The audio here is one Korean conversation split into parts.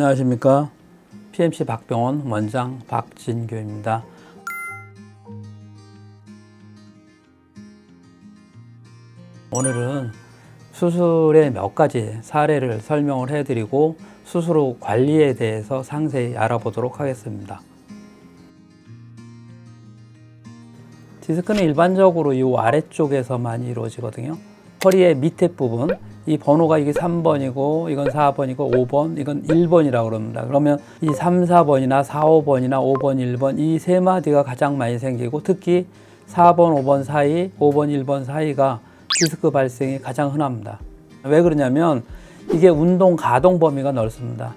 안녕하십니까. PMC 박병원 원장 박진규입니다. 오늘은 수술의 몇 가지 사례를 설명을 해드리고 수술 후 관리에 대해서 상세히 알아보도록 하겠습니다. 디스크는 일반적으로 이 아래쪽에서 많이 이루어지거든요. 허리의 밑에 부분, 이 번호가 이게 3번이고 이건 4번이고 5번, 이건 1번이라고 그럽니다. 그러면 이 3, 4번이나 4, 5번이나 5번, 1번 이 세 마디가 가장 많이 생기고 특히 4번, 5번 사이, 5번, 1번 사이가 디스크 발생이 가장 흔합니다. 왜 그러냐면 이게 운동 가동 범위가 넓습니다.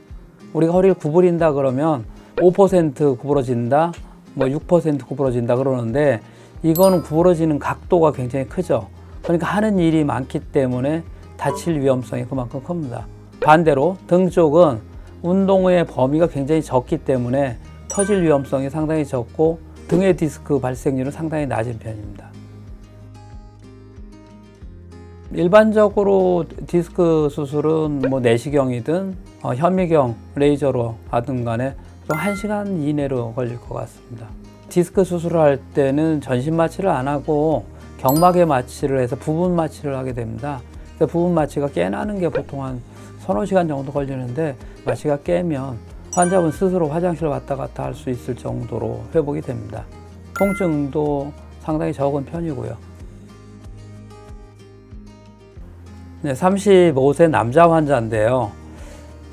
우리가 허리를 구부린다 그러면 5% 구부러진다, 뭐 6% 구부러진다 그러는데 이거는 구부러지는 각도가 굉장히 크죠. 그러니까 하는 일이 많기 때문에 다칠 위험성이 그만큼 큽니다. 반대로 등 쪽은 운동 후의 범위가 굉장히 적기 때문에 터질 위험성이 상당히 적고 등의 디스크 발생률은 상당히 낮은 편입니다. 일반적으로 디스크 수술은 뭐 내시경이든 현미경, 레이저로 하든 간에 좀 1시간 이내로 걸릴 것 같습니다. 디스크 수술을 할 때는 전신 마취를 안 하고 경막에 마취를 해서 부분 마취를 하게 됩니다. 부분 마취가 깨나는 게 보통 한 서너 시간 정도 걸리는데 마취가 깨면 환자분 스스로 화장실 왔다 갔다 할 수 있을 정도로 회복이 됩니다. 통증도 상당히 적은 편이고요. 네, 35세 남자 환자인데요.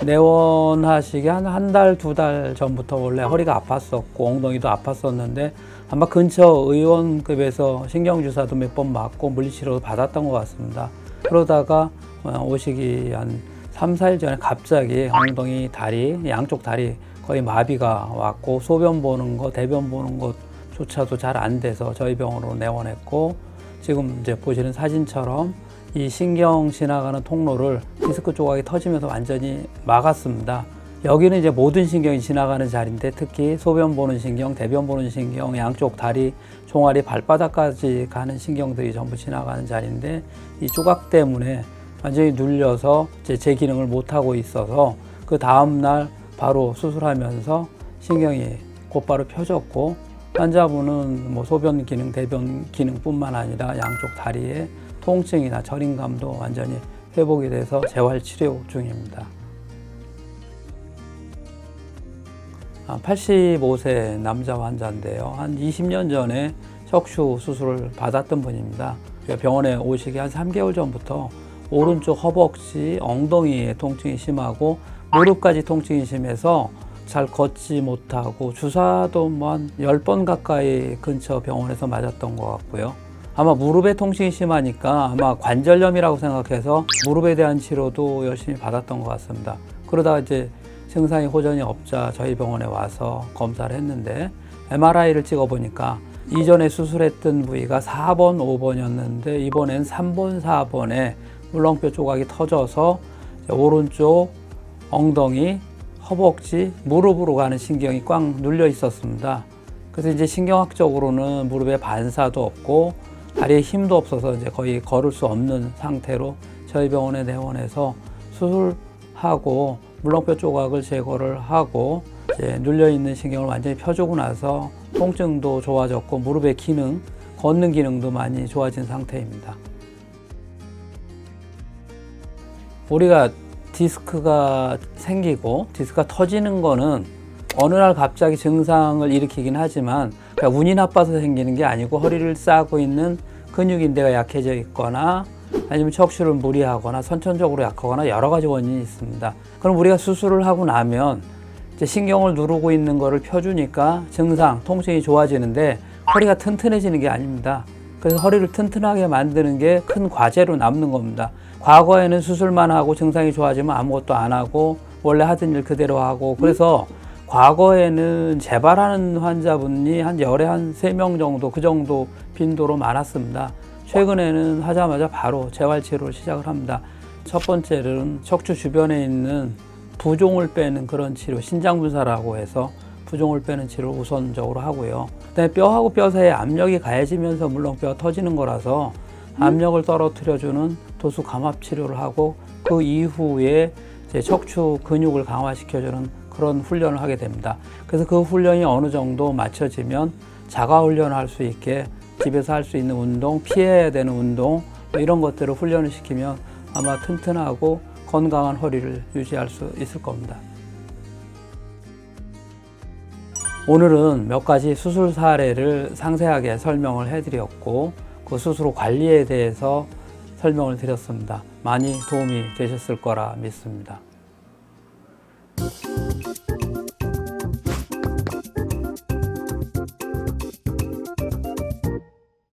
내원하시기 한 달, 두 달 전부터 원래 허리가 아팠었고 엉덩이도 아팠었는데 아마 근처 의원급에서 신경주사도 몇 번 맞고 물리치료도 받았던 것 같습니다. 그러다가 오시기 한 3, 4일 전에 갑자기 엉덩이, 다리, 양쪽 다리 거의 마비가 왔고 소변 보는 거, 대변 보는 것조차도 잘 안 돼서 저희 병원으로 내원했고 지금 이제 보시는 사진처럼 이 신경 지나가는 통로를 디스크 조각이 터지면서 완전히 막았습니다. 여기는 이제 모든 신경이 지나가는 자리인데 특히 소변 보는 신경, 대변 보는 신경, 양쪽 다리, 종아리, 발바닥까지 가는 신경들이 전부 지나가는 자리인데 이 조각 때문에 완전히 눌려서 제 기능을 못하고 있어서 그 다음날 바로 수술하면서 신경이 곧바로 펴졌고 환자분은 뭐 소변 기능, 대변 기능뿐만 아니라 양쪽 다리에 통증이나 저림감도 완전히 회복이 돼서 재활 치료 중입니다. 85세 남자 환자인데요. 한 20년 전에 척추 수술을 받았던 분입니다. 병원에 오시기 한 3개월 전부터 오른쪽 허벅지, 엉덩이에 통증이 심하고 무릎까지 통증이 심해서 잘 걷지 못하고 주사도 뭐 한 10번 가까이 근처 병원에서 맞았던 것 같고요. 아마 무릎에 통증이 심하니까 아마 관절염이라고 생각해서 무릎에 대한 치료도 열심히 받았던 것 같습니다. 그러다가 이제 증상이 호전이 없자 저희 병원에 와서 검사를 했는데 MRI를 찍어보니까 이전에 수술했던 부위가 4번, 5번이었는데 이번엔 3번, 4번에 물렁뼈 조각이 터져서 오른쪽 엉덩이, 허벅지, 무릎으로 가는 신경이 꽉 눌려 있었습니다. 그래서 이제 신경학적으로는 무릎에 반사도 없고 다리에 힘도 없어서 이제 거의 걸을 수 없는 상태로 저희 병원에 내원해서 수술하고 물렁뼈 조각을 제거를 하고 이제 눌려 있는 신경을 완전히 펴주고 나서 통증도 좋아졌고 무릎의 기능, 걷는 기능도 많이 좋아진 상태입니다. 우리가 디스크가 생기고 디스크가 터지는 거는 어느 날 갑자기 증상을 일으키긴 하지만 그러니까 운이 나빠서 생기는 게 아니고 허리를 싸고 있는 근육인대가 약해져 있거나 아니면 척추를 무리하거나 선천적으로 약하거나 여러 가지 원인이 있습니다. 그럼 우리가 수술을 하고 나면 이제 신경을 누르고 있는 거를 펴주니까 증상, 통증이 좋아지는데 허리가 튼튼해지는 게 아닙니다. 그래서 허리를 튼튼하게 만드는 게 큰 과제로 남는 겁니다. 과거에는 수술만 하고 증상이 좋아지면 아무것도 안 하고 원래 하던 일 그대로 하고 그래서 과거에는 재발하는 환자분이 한 열에 한 3명 정도 그 정도 빈도로 많았습니다. 최근에는 하자마자 바로 재활치료를 시작을 합니다. 첫 번째는 척추 주변에 있는 부종을 빼는 그런 치료, 신장분사라고 해서 부종을 빼는 치료를 우선적으로 하고요. 그다음에 뼈하고 뼈 사이에 압력이 가해지면서 물렁뼈가 터지는 거라서 압력을 떨어뜨려주는 도수 감압 치료를 하고 그 이후에 제 척추 근육을 강화시켜주는 그런 훈련을 하게 됩니다. 그래서 그 훈련이 어느 정도 맞춰지면 자가 훈련을 할 수 있게 집에서 할 수 있는 운동, 피해야 되는 운동 이런 것들을 훈련을 시키면 아마 튼튼하고 건강한 허리를 유지할 수 있을 겁니다. 오늘은 몇 가지 수술 사례를 상세하게 설명을 해드렸고 그 수술 후 관리에 대해서 설명을 드렸습니다. 많이 도움이 되셨을 거라 믿습니다.